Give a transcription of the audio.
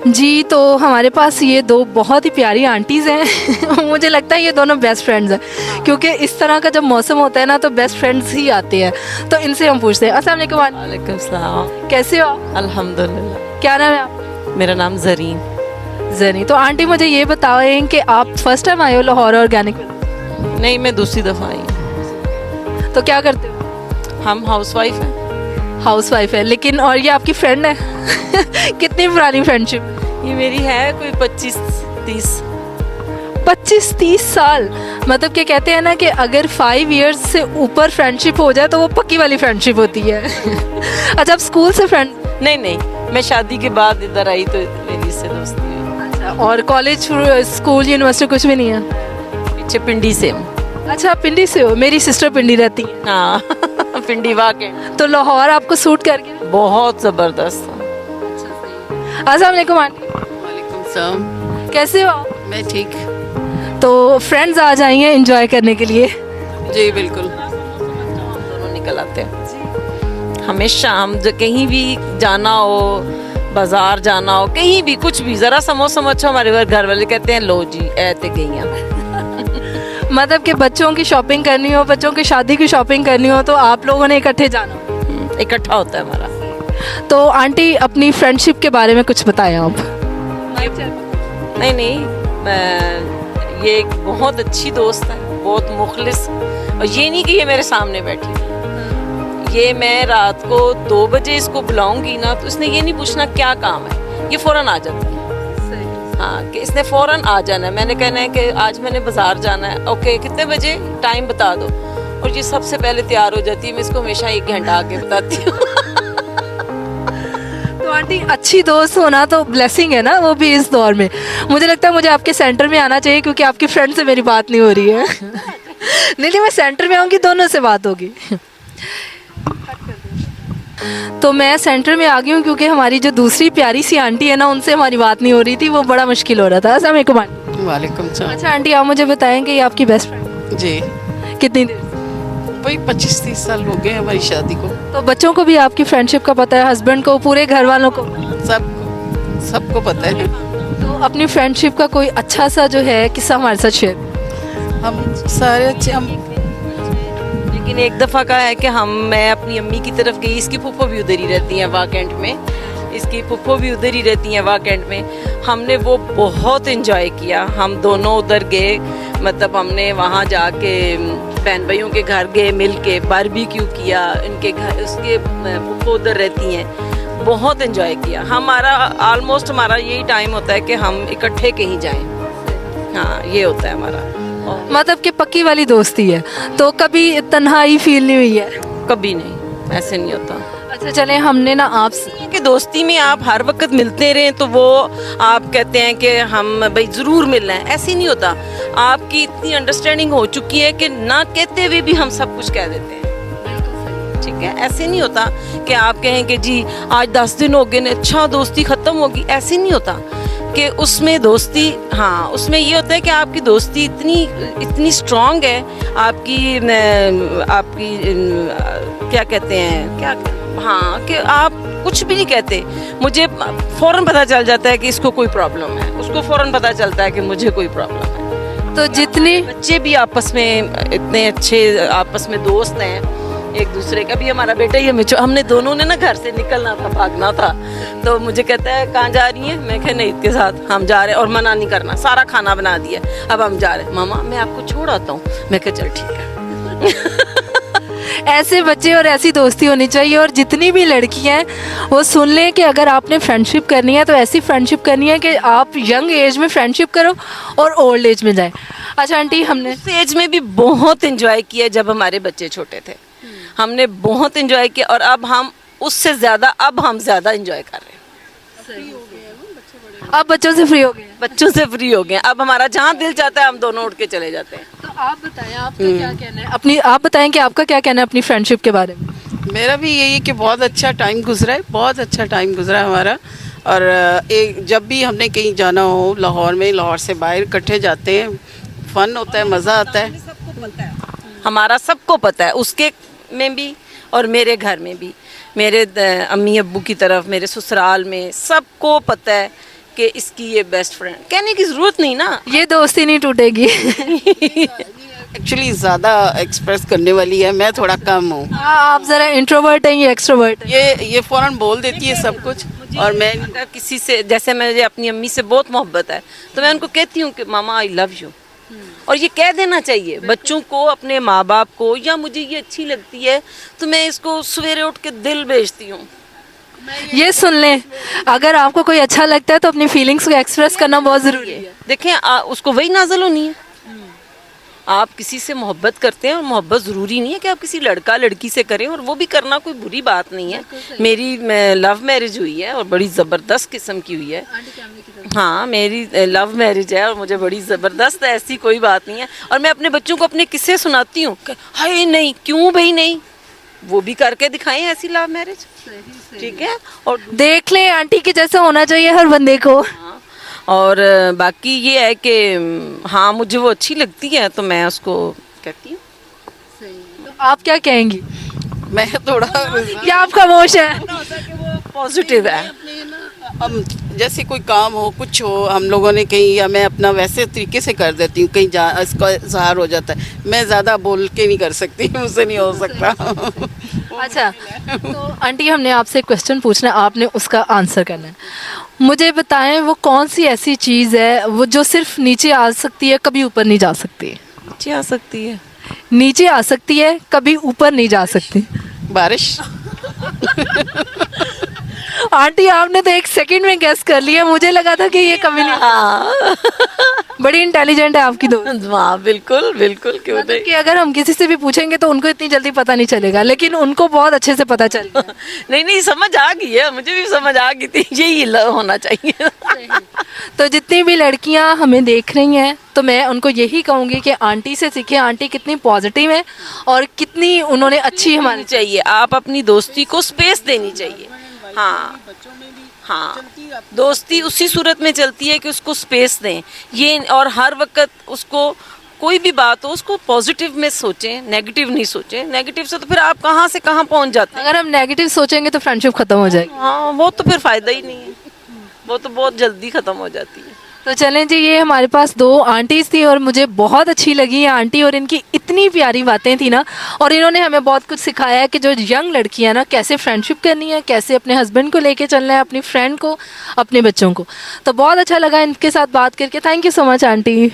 जी, तो हमारे पास ये 2 बहुत ही प्यारी आंटीज़ हैं। मुझे लगता है ये दोनों बेस्ट फ्रेंड्स हैं, क्योंकि इस तरह का जब मौसम होता है ना तो बेस्ट फ्रेंड्स ही आते हैं। तो इनसे हम पूछते हैं। अस्सलाम वालेकुम आंटी, वालेकुम सलाम। कैसे हो आप? अल्हम्दुलिल्लाह। क्या नाम है आपका? मेरा नाम जरीन। ज़नी। तो आंटी मुझे ये बताएं कि आप फर्स्ट टाइम आए हो लाहौर ऑर्गेनिक में? नहीं, मैं दूसरी दफ़ा आई हूँ। तो क्या करते हो? हम हाउसवाइफ हैं। हाउसवाइफ है, लेकिन और ये आपकी फ्रेंड है? कितनी पुरानी फ्रेंडशिप? ये मेरी है कोई 25-30। 25-30 साल। मतलब कि कहते हैं ना कि अगर 5 इयर्स से ऊपर फ्रेंडशिप हो जाए तो वो पक्की वाली फ्रेंडशिप होती है। अच्छा, आप स्कूल से फ्रेंड? नहीं नहीं, मैं शादी के बाद इधर आई तो मेरी इससे दोस्ती हुई। अच्छा, और कॉलेज, स्कूल, यूनिवर्सिटी कुछ भी नहीं है? पीछे पिंडी से हूँ। अच्छा, आप पिंडी से हो? मेरी सिस्टर पिंडी रहती है। हाँ। पिंडी वाके तो लाहौर आपको सूट कर गया? बहुत ज़बरदस्त। अस्सलाम वालेकुम आंटी, वालेकुम सलाम। कैसे हो आप? मैं ठीक। तो फ्रेंड्स आ जाएंगे एंजॉय करने के लिए। जी बिल्कुल। दोनों निकल आते हैं हमेशा। हम जो कहीं भी जाना हो, बाजार जाना हो, कहीं भी कुछ भी, ज़रा सा मौसम अच्छा, हमारे घर वाले कहते हैं लो जी ऐते गई हैं। मतलब कि बच्चों की शॉपिंग करनी हो, बच्चों की शादी की शॉपिंग करनी हो तो आप लोगों ने इकट्ठे जाना हो। इकट्ठा होता है हमारा। तो आंटी अपनी फ्रेंडशिप के बारे में कुछ बताएं आप। नहीं नहीं, ये एक बहुत अच्छी दोस्त है, बहुत मुखलिस। और ये नहीं कि ये मेरे सामने बैठी, ये मैं रात को 2 बजे इसको बुलाऊंगी ना तो इसने ये नहीं पूछना क्या काम है, ये फौरन आ जाती है। हाँ, कि इसने फौरन आ जाना है। मैंने कहना है कि आज मैंने बाजार जाना है, ओके कितने बजे, टाइम बता दो, और ये सबसे पहले तैयार हो जाती है। मैं इसको हमेशा 1 घंटा आके बताती हूँ। तो आंटी, अच्छी दोस्त होना तो ब्लेसिंग है ना, वो भी इस दौर में। मुझे लगता है मुझे आपके सेंटर में आना चाहिए, क्योंकि आपकी फ्रेंड से मेरी बात नहीं हो रही है। नहीं, मैं सेंटर में आऊँगी, दोनों से बात होगी। तो मैं सेंटर में आ गई हूँ क्योंकि हमारी जो दूसरी प्यारी सी आंटी है ना, उनसे हमारी बात नहीं हो रही थी, वो बड़ा मुश्किल हो रहा था। अस्सलाम वालेकुम आंटी। वालेकुम सलाम। अच्छा आंटी, आप मुझे बताएं कि ये आपकी बेस्ट फ्रेंड जी, कितनी देर? वही 25-30 साल हो गए हमारी शादी को। तो बच्चों को भी आपकी फ्रेंडशिप का पता है, हस्बैंड को, पूरे घर वालों को? सबको पता है। तो अपनी फ्रेंडशिप का कोई अच्छा सा जो है किस्सा हमारे साथ शेयर। हम सारे अच्छे हम। लेकिन एक दफ़ा का है कि मैं अपनी अम्मी की तरफ गई, इसकी फूफो भी उधर ही रहती हैं वाकेंट में, इसकी फूफो भी उधर ही रहती हैं वाकेंट में। हमने वो बहुत इन्जॉय किया। हम दोनों उधर गए, मतलब हमने वहाँ जाके बहन भाइयों के घर गए, मिल के बारबेक्यू किया, इनके घर, उसके फूफो उधर रहती हैं, बहुत इन्जॉय किया। हमारा ऑलमोस्ट हमारा यही टाइम होता है कि हम इकट्ठे कहीं जाएं। हाँ, ये होता है हमारा। मतलब कि पक्की वाली दोस्ती है, तो कभी तन्हाई फील नहीं हुई है? कभी नहीं, ऐसे नहीं होता। अच्छा चले, हमने ना आपसे कि दोस्ती में आप हर वक्त मिलते रहें तो वो आप कहते हैं कि हम भाई ज़रूर मिलना है, ऐसे नहीं होता। आपकी इतनी अंडरस्टैंडिंग हो चुकी है कि ना कहते हुए भी हम सब कुछ कह देते हैं। ठीक है, ऐसे नहीं होता कि आप कहें कि जी आज 10 दिन हो गए, अच्छा दोस्ती ख़त्म होगी, ऐसे नहीं होता। कि उसमें दोस्ती, हाँ उसमें ये होता है कि आपकी दोस्ती इतनी स्ट्रॉन्ग है, आपकी क्या कहते हैं, क्या, हाँ, कि आप कुछ भी नहीं कहते, मुझे फ़ौरन पता चल जाता है कि इसको कोई प्रॉब्लम है, उसको फ़ौरन पता चलता है कि मुझे कोई प्रॉब्लम है। तो जितनी बच्चे भी आपस में इतने अच्छे आपस में दोस्त हैं एक दूसरे का। भी हमारा बेटा ही हमने दोनों ने ना घर से निकलना था, भागना था, तो मुझे कहता है कहाँ जा रही है, मैं कहा नहीं के साथ हम जा रहे हैं, और मना नहीं करना, सारा खाना बना दिया, अब हम जा रहे हैं। मामा मैं आपको छोड़ आता हूँ, मैं कहा चल ठीक है। ऐसे बच्चे और ऐसी दोस्ती होनी चाहिए। और जितनी भी लड़कियां हैं वो सुन लें कि अगर आपने फ्रेंडशिप करनी है तो ऐसी फ्रेंडशिप करनी है कि आप यंग एज में फ्रेंडशिप करो और ओल्ड एज में जाए। अच्छा आंटी, हमने उस एज में भी बहुत एंजॉय किया जब हमारे बच्चे छोटे थे, हमने बहुत एंजॉय किया, और अब हम उससे ज़्यादा, अब हम ज़्यादा एंजॉय कर रहे हैं। आप बच्चों से फ्री हो गए हैं? बच्चों से फ्री हो गए, अब हमारा जहाँ दिल चाहता है हम दोनों उठ के चले जाते हैं। तो आप बताएं, आपका क्या कहना है अपनी, आप बताएं कि आपका क्या कहना है अपनी फ्रेंडशिप के बारे में? मेरा भी यही है कि बहुत अच्छा टाइम गुजरा है, बहुत अच्छा टाइम गुजरा है हमारा। और एक जब भी हमने कहीं जाना हो लाहौर में, लाहौर से बाहर इकट्ठे जाते हैं, फन होता है, मज़ा आता है। हमारा सबको पता है, उसके में भी और मेरे घर में भी, मेरे अम्मी अब्बू की तरफ, मेरे ससुराल में सबको पता है कि इसकी ये बेस्ट फ्रेंड, कहने की ज़रूरत नहीं ना। ये दोस्ती नहीं टूटेगी। एक्चुअली ज़्यादा एक्सप्रेस करने वाली है, मैं थोड़ा कम हूँ। हाँ, आप ज़रा इंट्रोवर्ट हैं, ये एक्सट्रोवर्ट है। ये फ़ौरन बोल देती है सब कुछ, और मैं अगर किसी से, जैसे मुझे अपनी अम्मी से बहुत मोहब्बत है, तो मैं उनको कहती हूँ कि मामा आई लव यू, और ये कह देना चाहिए बच्चों को, अपने माँ बाप को, या मुझे ये अच्छी लगती है तो मैं इसको सवेरे उठ के दिल भेजती हूँ। ये सुन लें, अगर आपको कोई अच्छा लगता है तो अपनी फीलिंग्स को एक्सप्रेस करना बहुत ज़रूरी है। देखें उसको वही नाजल होनी है। आप किसी से मोहब्बत करते हैं, और मोहब्बत ज़रूरी नहीं है कि आप किसी लड़का लड़की से करें, और वो भी करना कोई बुरी बात नहीं है। मेरी लव मैरिज हुई है और बड़ी ज़बरदस्त किस्म की हुई है। हाँ, मेरी लव मैरिज है और मुझे बड़ी ज़बरदस्त है, ऐसी कोई बात नहीं है। और मैं अपने बच्चों को अपने किस्से सुनाती हूँ, हाय नहीं, क्यों भाई नहीं, वो भी करके दिखाएं ऐसी लव मैरिज, ठीक है। और देख लें, आंटी के जैसा होना चाहिए हर बंदे को। हाँ, और बाकी ये है कि हाँ, मुझे वो अच्छी लगती है तो मैं उसको कहती हूँ। तो आप क्या कहेंगी, मैं थोड़ा या आप खामोश है? पॉजिटिव है। हम जैसे कोई काम हो, कुछ हो, हम लोगों ने कहीं, या मैं अपना वैसे तरीके से कर देती हूँ, कहीं जा इसका इजहार हो जाता है। मैं ज़्यादा बोल के नहीं कर सकती, मुझसे नहीं हो सकता। अच्छा, तो आंटी हमने आपसे एक क्वेश्चन पूछना है, आपने उसका आंसर करना है। मुझे बताएं वो कौन सी ऐसी चीज़ है वो जो सिर्फ नीचे आ सकती है, कभी ऊपर नहीं जा सकती? नीचे आ सकती है। नीचे आ सकती है, कभी ऊपर नहीं जा सकती। बारिश। आंटी आपने तो एक सेकंड में गेस कर लिया, मुझे लगा था कि ये कभी नहीं। हाँ बड़ी इंटेलिजेंट है आपकी दोस्त। हाँ, बिल्कुल बिल्कुल, क्यों मतलब नहीं। कि अगर हम किसी से भी पूछेंगे तो उनको इतनी जल्दी पता नहीं चलेगा, लेकिन उनको बहुत अच्छे से पता चल गया। नहीं नहीं, समझ आ गई है, मुझे भी समझ आ गई थी, यही होना चाहिए। तो जितनी भी लड़कियां हमें देख रही हैं तो मैं उनको यही कहूँगी कि आंटी से सीखें, आंटी कितनी पॉजिटिव है और कितनी उन्होंने अच्छी हमारी। चाहिए, आप अपनी दोस्ती को स्पेस देनी चाहिए। हाँ हाँ, दोस्ती उसी सूरत में चलती है कि उसको स्पेस दें ये, और हर वक्त उसको कोई भी बात हो उसको पॉजिटिव में सोचें, नेगेटिव नहीं सोचें। नेगेटिव से तो फिर आप कहाँ से कहाँ पहुँच जाते हैं। अगर हम नेगेटिव सोचेंगे तो फ्रेंडशिप खत्म हो जाएगी। हाँ, वो तो फिर फायदा ही नहीं है, वो तो बहुत जल्दी खत्म हो जाती है। तो चलें जी, ये हमारे पास दो आंटीज़ थी और मुझे बहुत अच्छी लगी ये आंटी, और इनकी इतनी प्यारी बातें थी ना, और इन्होंने हमें बहुत कुछ सिखाया है कि जो यंग लड़की है ना, कैसे फ्रेंडशिप करनी है, कैसे अपने हस्बैंड को लेके चलना है, अपनी फ्रेंड को, अपने बच्चों को। तो बहुत अच्छा लगा इनके साथ बात करके। Thank you so much aunty.